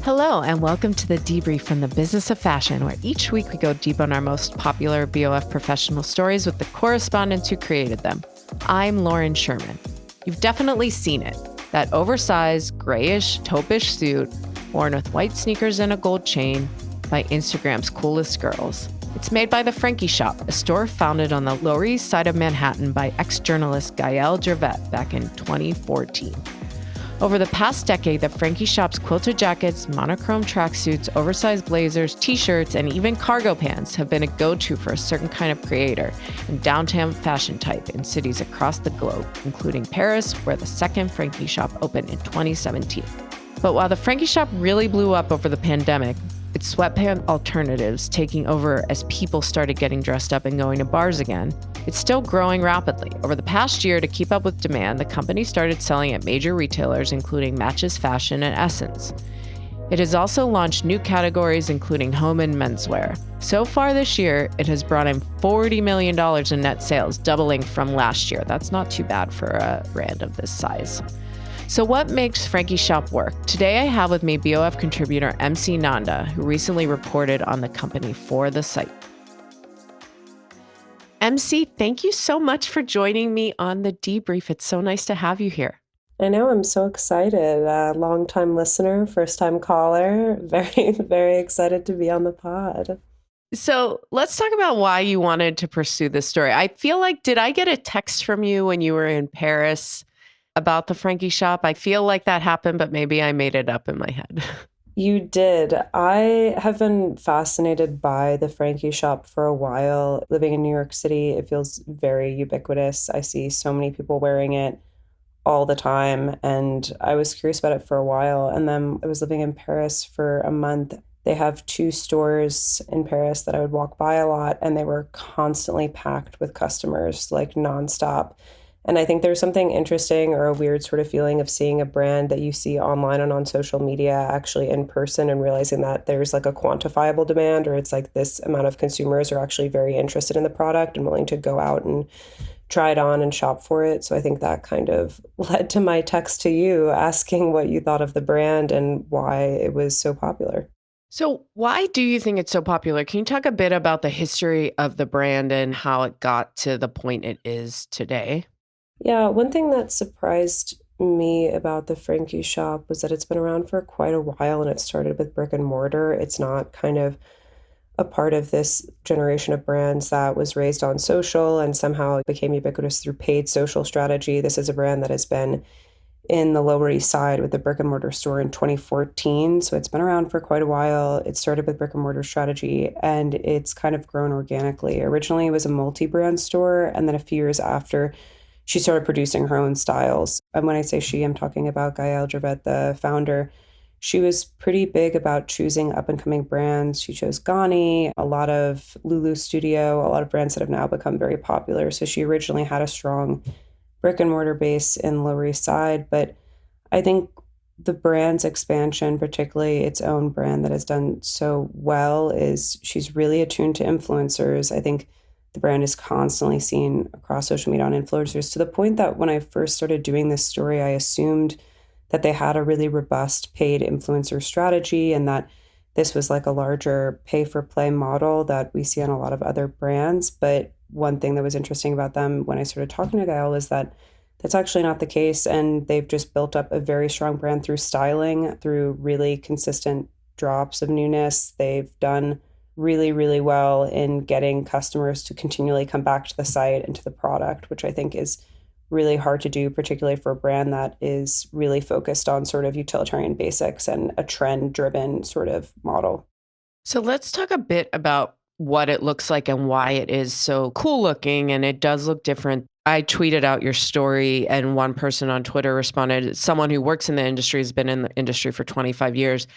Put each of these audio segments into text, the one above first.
Hello, and welcome to the Debrief from the Business of Fashion, where each week we go deep on our most popular BOF professional stories with the correspondents who created them. I'm Lauren Sherman. You've definitely seen it, that oversized, grayish, taupish suit worn with white sneakers and a gold chain by Instagram's coolest girls. It's made by the Frankie Shop, a store founded on the Lower East Side of Manhattan by ex-journalist Gaëlle Drevet back in 2014. Over the past decade, the Frankie Shop's quilted jackets, monochrome tracksuits, oversized blazers, t-shirts, and even cargo pants have been a go-to for a certain kind of creator and downtown fashion type in cities across the globe, including Paris, where the second Frankie Shop opened in 2017. But while the Frankie Shop really blew up over the pandemic, its sweatpant alternatives taking over as people started getting dressed up and going to bars again, it's still growing rapidly. Over the past year, to keep up with demand, the company started selling at major retailers, including Matches Fashion and Essence. It has also launched new categories, including home and menswear. So far this year, it has brought in $40 million in net sales, doubling from last year. That's not too bad for a brand of this size. So what makes Frankie Shop work? Today I have with me BOF contributor MC Nanda, who recently reported on the company for the site. MC, thank you so much for joining me on the Debrief. It's so nice to have you here. I know, I'm so excited. Long-time listener, first-time caller. Very, very excited to be on the pod. So let's talk about why you wanted to pursue this story. I feel like, did I get a text from you when you were in Paris about the Frankie Shop? I feel like that happened, but maybe I made it up in my head. You did. I have been fascinated by the Frankie Shop for a while. Living in New York City, it feels very ubiquitous. I see so many people wearing it all the time, and I was curious about it for a while. And then I was living in Paris for a month. They have 2 stores in Paris that I would walk by a lot, and they were constantly packed with customers, like nonstop. And I think there's something interesting or a weird sort of feeling of seeing a brand that you see online and on social media actually in person and realizing that there's like a quantifiable demand, or it's like this amount of consumers are actually very interested in the product and willing to go out and try it on and shop for it. So I think that kind of led to my text to you asking what you thought of the brand and why it was so popular. So why do you think it's so popular? Can you talk a bit about the history of the brand and how it got to the point it is today? Yeah, one thing that surprised me about the Frankie Shop was that it's been around for quite a while and it started with brick and mortar. It's not kind of a part of this generation of brands that was raised on social and somehow became ubiquitous through paid social strategy. This is a brand that has been in the Lower East Side with the brick and mortar store in 2014. So it's been around for quite a while. It started with brick and mortar strategy and it's kind of grown organically. Originally, it was a multi-brand store, and then a few years after, she started producing her own styles. And when I say she, I'm talking about Gaëlle Drevet, the founder. She was pretty big about choosing up-and-coming brands. She chose Ganni, a lot of Loulou Studio, a lot of brands that have now become very popular. So she originally had a strong brick-and-mortar base in Lower East Side. But I think the brand's expansion, particularly its own brand that has done so well, is she's really attuned to influencers. I think the brand is constantly seen across social media on influencers, to the point that when I first started doing this story, I assumed that they had a really robust paid influencer strategy and that this was like a larger pay-for-play model that we see on a lot of other brands. But one thing that was interesting about them when I started talking to Gaëlle is that that's actually not the case. And they've just built up a very strong brand through styling, through really consistent drops of newness. They've done really, really well in getting customers to continually come back to the site and to the product, which I think is really hard to do, particularly for a brand that is really focused on sort of utilitarian basics and a trend-driven sort of model. So let's talk a bit about what it looks like and why it is so cool looking, and it does look different. I tweeted out your story and one person on Twitter responded, someone who works in the industry, has been in the industry for 25 years.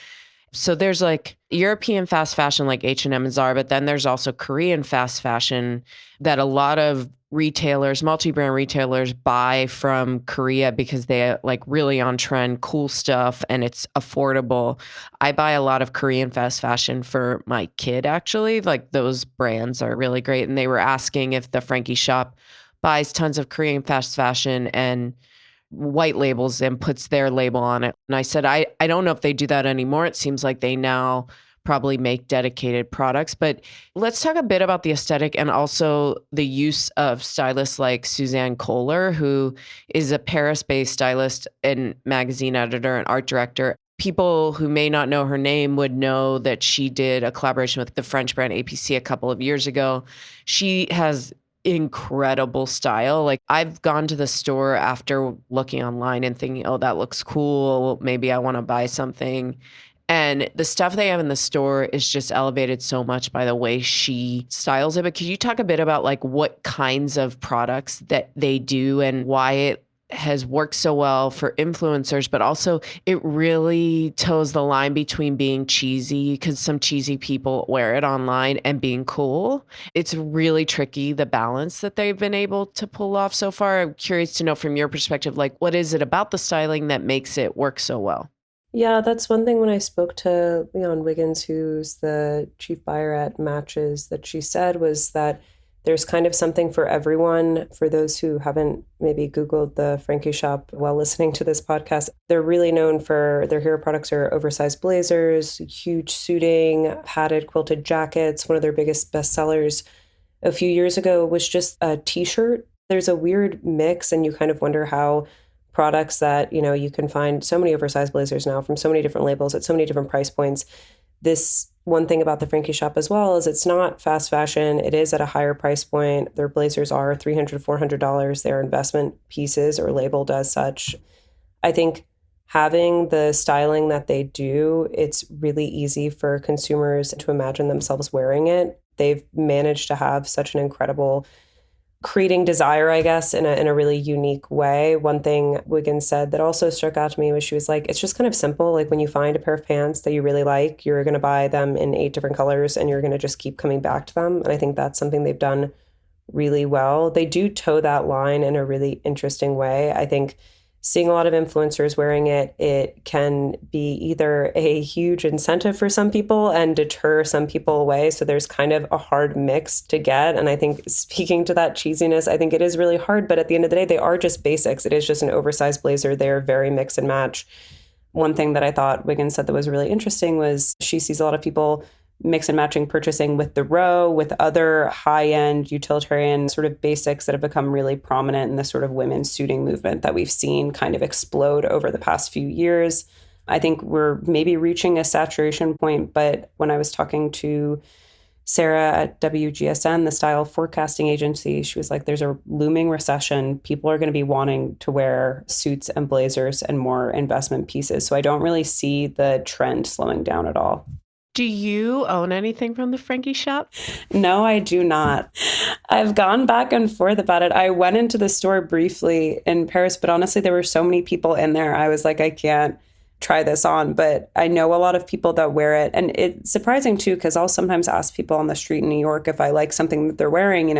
So there's like European fast fashion like H&M and Zara, but then there's also Korean fast fashion that a lot of retailers, multi-brand retailers buy from Korea because they like really on trend, cool stuff, and it's affordable. I buy a lot of Korean fast fashion for my kid, actually. Like those brands are really great. And they were asking if the Frankie Shop buys tons of Korean fast fashion and white labels and puts their label on it. And I said, I don't know if they do that anymore. It seems like they now probably make dedicated products. But let's talk a bit about the aesthetic and also the use of stylists like Suzanne Kohler, who is a Paris-based stylist and magazine editor and art director. People who may not know her name would know that she did a collaboration with the French brand APC a couple of years ago. She has incredible style. Like, I've gone to the store after looking online and thinking, oh, that looks cool. Maybe I want to buy something. And the stuff they have in the store is just elevated so much by the way she styles it. But could you talk a bit about like what kinds of products that they do and why it has worked so well for influencers, but also it really toes the line between being cheesy, because some cheesy people wear it online, and being cool. It's really tricky, the balance that they've been able to pull off so far. I'm curious to know from your perspective, like, what is it about the styling that makes it work so well? Yeah, that's one thing when I spoke to Leon Wiggins, who's the chief buyer at Matches, that she said was that there's kind of something for everyone. For those who haven't maybe Googled the Frankie Shop while listening to this podcast, they're really known for their hero products are oversized blazers, huge suiting, padded quilted jackets. One of their biggest bestsellers a few years ago was just a t-shirt. There's a weird mix, and you kind of wonder how products that, you can find so many oversized blazers now from so many different labels at so many different price points. This one thing about the Frankie Shop as well is it's not fast fashion. It is at a higher price point. Their blazers are $300, $400. They're investment pieces or labeled as such. I think having the styling that they do, it's really easy for consumers to imagine themselves wearing it. They've managed to have such an incredible creating desire, I guess, in a really unique way. One thing Wiggins said that also struck out to me was she was like, it's just kind of simple. Like, when you find a pair of pants that you really like, you're going to buy them in 8 different colors and you're going to just keep coming back to them. And I think that's something they've done really well. They do toe that line in a really interesting way. I think seeing a lot of influencers wearing it, it can be either a huge incentive for some people and deter some people away. So there's kind of a hard mix to get. And I think, speaking to that cheesiness, I think it is really hard. But at the end of the day, they are just basics. It is just an oversized blazer. They're very mix and match. One thing that I thought Wiggins said that was really interesting was she sees a lot of people mix and matching purchasing with the Row, with other high-end utilitarian sort of basics that have become really prominent in the sort of women's suiting movement that we've seen kind of explode over the past few years. I think we're maybe reaching a saturation point, but when I was talking to Sarah at WGSN, the style forecasting agency, she was like, there's a looming recession. People are going to be wanting to wear suits and blazers and more investment pieces. So I don't really see the trend slowing down at all. Do you own anything from the Frankie Shop? No, I do not. I've gone back and forth about it. I went into the store briefly in Paris, but honestly, there were so many people in there. I was like, I can't try this on, but I know a lot of people that wear it. And it's surprising too, because I'll sometimes ask people on the street in New York if I like something that they're wearing,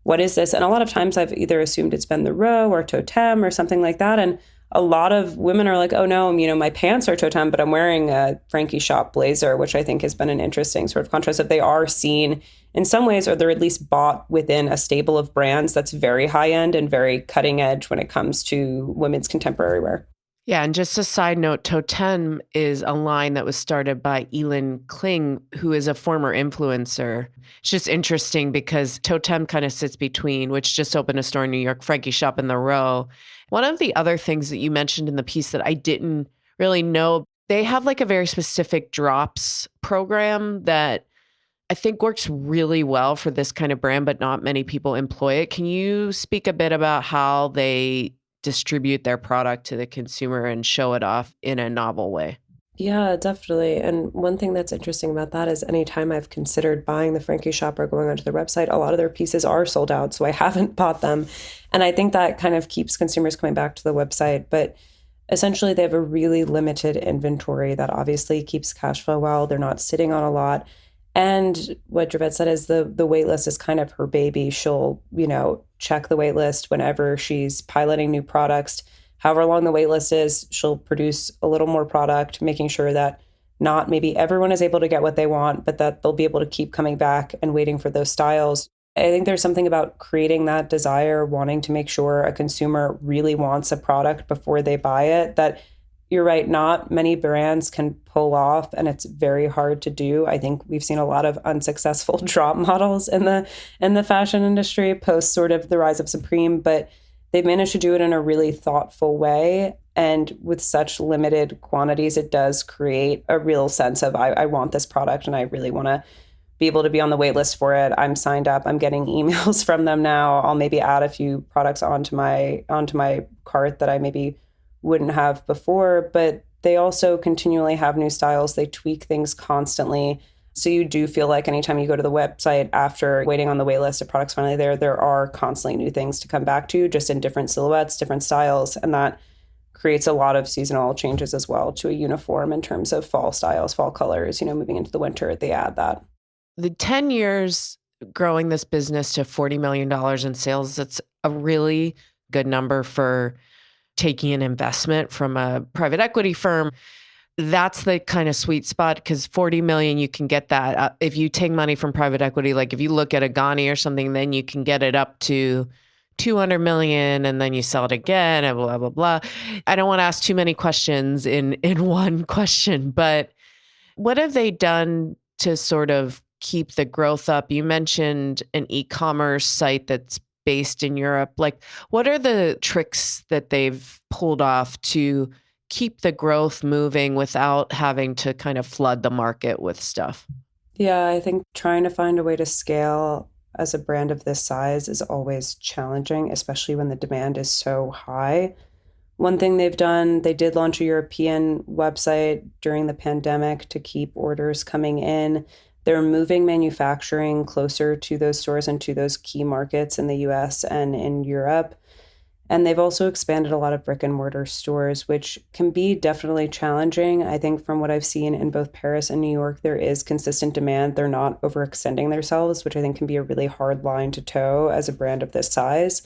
what is this? And a lot of times I've either assumed it's been the Row or Toteme or something like that. And a lot of women are like, oh no, my pants are Toteme, but I'm wearing a Frankie Shop blazer, which I think has been an interesting sort of contrast. If they are seen in some ways, or they're at least bought within a stable of brands that's very high end and very cutting edge when it comes to women's contemporary wear. Yeah, and just a side note, Toteme is a line that was started by Elin Kling, who is a former influencer. It's just interesting because Toteme kind of sits between, which just opened a store in New York, Frankie Shop and The Row. One of the other things that you mentioned in the piece that I didn't really know, they have like a very specific drops program that I think works really well for this kind of brand, but not many people employ it. Can you speak a bit about how they distribute their product to the consumer and show it off in a novel way? Yeah, definitely. And one thing that's interesting about that is anytime I've considered buying the Frankie Shop or going onto their website, a lot of their pieces are sold out, so I haven't bought them. And I think that kind of keeps consumers coming back to the website. But essentially, they have a really limited inventory that obviously keeps cash flow well. They're not sitting on a lot. And what Drevet said is the wait list is kind of her baby. She'll, check the wait list whenever she's piloting new products. However long the wait list is, she'll produce a little more product, making sure that not maybe everyone is able to get what they want, but that they'll be able to keep coming back and waiting for those styles. I think there's something about creating that desire, wanting to make sure a consumer really wants a product before they buy it, that you're right, not many brands can pull off, and it's very hard to do. I think we've seen a lot of unsuccessful drop models in the fashion industry post sort of the rise of Supreme, but they've managed to do it in a really thoughtful way. And with such limited quantities, it does create a real sense of I want this product and I really want to be able to be on the wait list for it. I'm signed up. I'm getting emails from them now. I'll maybe add a few products onto my cart that I maybe wouldn't have before, but they also continually have new styles. They tweak things constantly. So you do feel like anytime you go to the website after waiting on the wait list of products finally there are constantly new things to come back to, just in different silhouettes, different styles. And that creates a lot of seasonal changes as well to a uniform in terms of fall styles, fall colors, moving into the winter, they add that. The 10 years growing this business to $40 million in sales, that's a really good number for taking an investment from a private equity firm. That's the kind of sweet spot, because 40 million, you can get that. If you take money from private equity, like if you look at a Ganni or something, then you can get it up to 200 million and then you sell it again and blah, blah, blah. I don't want to ask too many questions in one question, but what have they done to sort of keep the growth up? You mentioned an e-commerce site that's based in Europe. Like, what are the tricks that they've pulled off to keep the growth moving without having to kind of flood the market with stuff? Yeah, I think trying to find a way to scale as a brand of this size is always challenging, especially when the demand is so high. One thing they've done, they did launch a European website during the pandemic to keep orders coming in. They're moving manufacturing closer to those stores and to those key markets in the US and in Europe. And they've also expanded a lot of brick and mortar stores, which can be definitely challenging. I think from what I've seen in both Paris and New York, there is consistent demand. They're not overextending themselves, which I think can be a really hard line to toe as a brand of this size.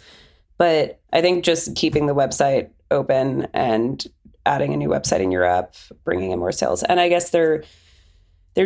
But I think just keeping the website open and adding a new website in Europe, bringing in more sales. And I guess they're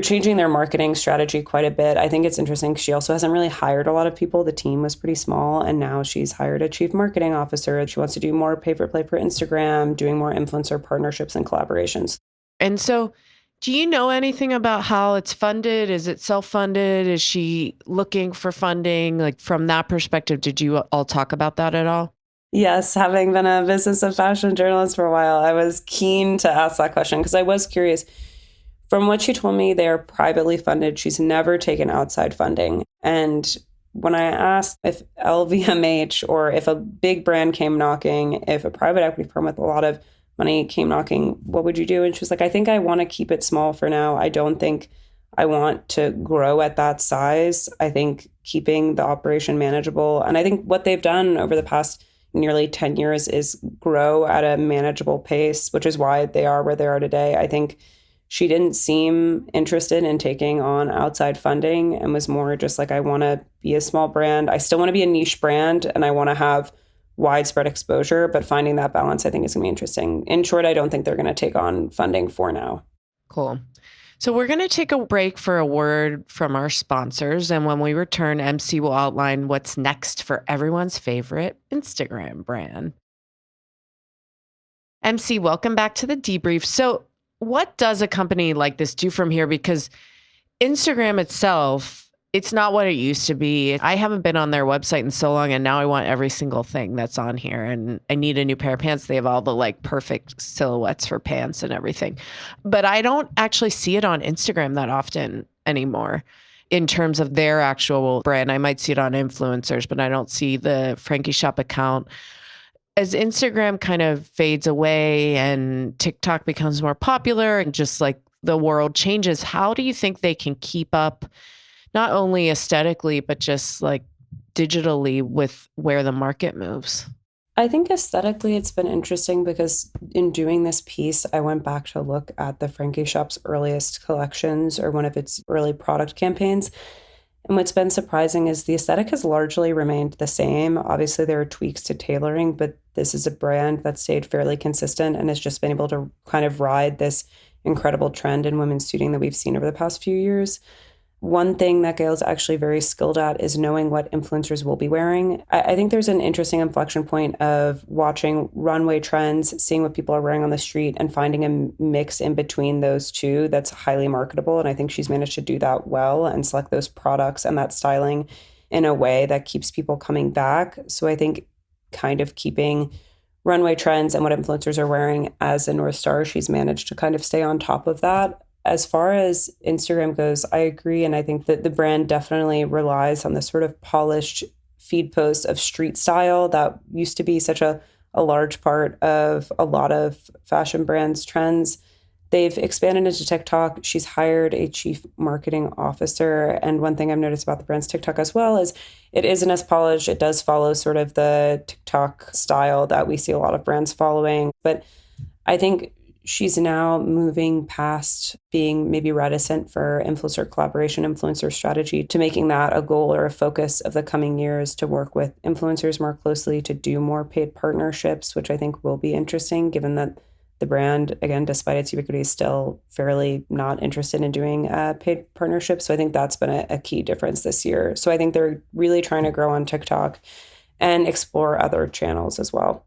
changing their marketing strategy quite a bit. I think it's interesting. She also hasn't really hired a lot of people. The team was pretty small, and now she's hired a chief marketing officer. She wants to do more pay for play for Instagram, doing more influencer partnerships and collaborations. And so, do you know anything about how it's funded? Is it self-funded? Is she looking for funding? Like, from that perspective, did you all talk about that at all? Yes, having been a business of fashion journalist for a while, I was keen to ask that question because I was curious. From what she told me, they are privately funded. She's never taken outside funding. And when I asked if LVMH or if a big brand came knocking, if a private equity firm with a lot of money came knocking, what would you do? And she was like, I think I want to keep it small for now. I don't think I want to grow at that size. I think keeping the operation manageable. And I think what they've done over the past nearly 10 years is grow at a manageable pace, which is why they are where they are today. I think she didn't seem interested in taking on outside funding and was more just like, I want to be a small brand. I still want to be a niche brand and I want to have widespread exposure, but finding that balance, I think, is going to be interesting. In short, I don't think they're going to take on funding for now. Cool. So we're going to take a break for a word from our sponsors. And when we return, MC will outline what's next for everyone's favorite Instagram brand. MC, welcome back to the Debrief. So what does a company like this do from here? Because Instagram itself, it's not what it used to be. I haven't been on their website in so long, and now I want every single thing that's on here. And I need a new pair of pants. They have all the like perfect silhouettes for pants and everything. But I don't actually see it on Instagram that often anymore in terms of their actual brand. I might see it on influencers, but I don't see the Frankie Shop account. As Instagram kind of fades away and TikTok becomes more popular and just like the world changes, how do you think they can keep up not only aesthetically, but just like digitally with where the market moves? I think aesthetically it's been interesting because in doing this piece, I went back to look at the Frankie Shop's earliest collections or one of its early product campaigns. And what's been surprising is the aesthetic has largely remained the same. Obviously, there are tweaks to tailoring, but this is a brand that stayed fairly consistent and has just been able to kind of ride this incredible trend in women's suiting that we've seen over the past few years. One thing that Gaëlle's actually very skilled at is knowing what influencers will be wearing. I think there's an interesting inflection point of watching runway trends, seeing what people are wearing on the street, and finding a mix in between those two that's highly marketable. And I think she's managed to do that well and select those products and that styling in a way that keeps people coming back. So I think kind of keeping runway trends and what influencers are wearing as a North Star, she's managed to kind of stay on top of that. As far as Instagram goes, I agree. And I think that the brand definitely relies on this sort of polished feed post of street style that used to be such a large part of a lot of fashion brands' trends. They've expanded into TikTok. She's hired a chief marketing officer. And one thing I've noticed about the brand's TikTok as well is it isn't as polished. It does follow sort of the TikTok style that we see a lot of brands following. But I think she's now moving past being maybe reticent for influencer collaboration, influencer strategy, to making that a goal or a focus of the coming years to work with influencers more closely, to do more paid partnerships, which I think will be interesting given that the brand, again, despite its ubiquity, is still fairly not interested in doing paid partnerships. So I think that's been a key difference this year. So I think they're really trying to grow on TikTok and explore other channels as well.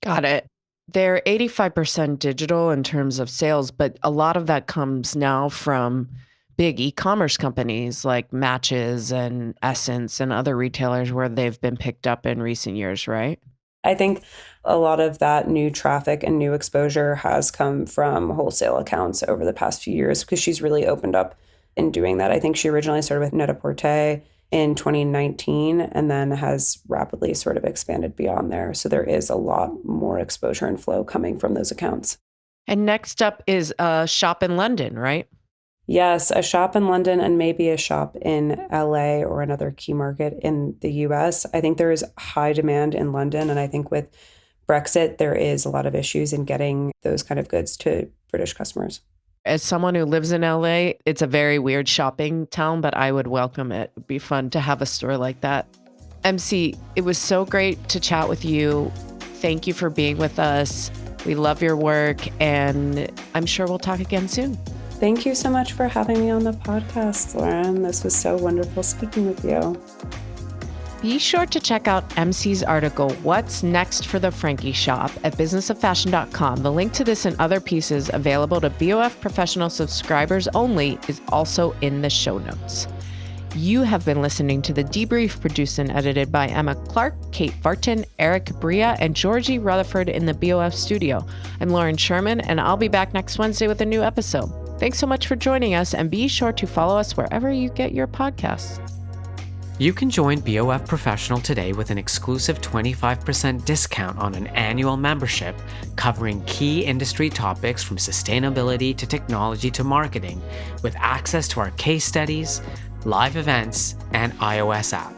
Got it. They're 85% digital in terms of sales, but a lot of that comes now from big e-commerce companies like Matches and Essence and other retailers where they've been picked up in recent years, right? I think a lot of that new traffic and new exposure has come from wholesale accounts over the past few years because she's really opened up in doing that. I think she originally started with Net-a-Porter in 2019 and then has rapidly sort of expanded beyond there. So there is a lot more exposure and flow coming from those accounts. And next up is a shop in London, right? Yes, a shop in London and maybe a shop in LA or another key market in the US. I think there is high demand in London. And I think with Brexit, there is a lot of issues in getting those kind of goods to British customers. As someone who lives in LA, it's a very weird shopping town, but I would welcome it. It'd be fun to have a store like that. MC, it was so great to chat with you. Thank you for being with us. We love your work, and I'm sure we'll talk again soon. Thank you so much for having me on the podcast, Lauren. This was so wonderful speaking with you. Be sure to check out MC's article, What's Next for the Frankie Shop, at businessofashion.com. The link to this and other pieces available to BOF Professional subscribers only is also in the show notes. You have been listening to The Debrief, produced and edited by Emma Clark, Kate Vartan, Eric Bria, and Georgie Rutherford in the BOF studio. I'm Lauren Sherman, and I'll be back next Wednesday with a new episode. Thanks so much for joining us, and be sure to follow us wherever you get your podcasts. You can join BOF Professional today with an exclusive 25% discount on an annual membership covering key industry topics from sustainability to technology to marketing, with access to our case studies, live events, and iOS app.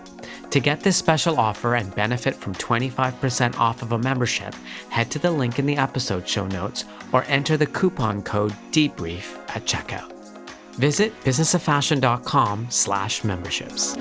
To get this special offer and benefit from 25% off of a membership, head to the link in the episode show notes or enter the coupon code DEBRIEF at checkout. Visit businessofashion.com/memberships.